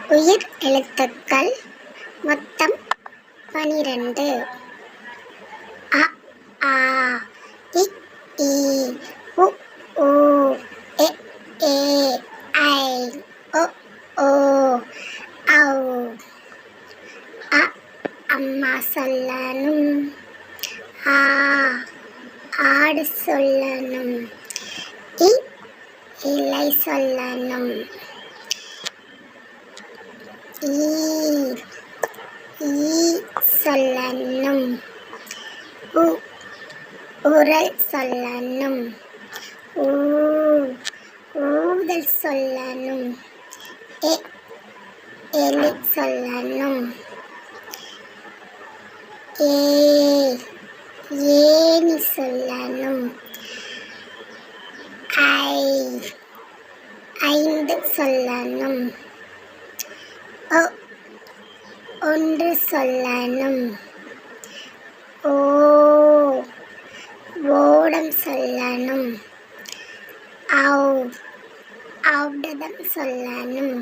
உயிர் எழுத்துக்கள் மொத்தம் 12. அ ஆ இ ஈ உ ஊ எ ஏ ஐ ஒ ஓ ஔ. அ அம்மா சொல்லணும். ஆ ஆடு சொல்லணும். இ இலை சொல்லணும். ஈ சொல்லணும். உரல் சொல்லணும். ஊதல் சொல்லணும். எலி சொல்லணும். ஏணி சொல்லணும். ஐந்து சொல்லணும். ஒன்று சொல்லணும். ஓடம் சொல்லணும். ஔடதம் சொல்லணும்.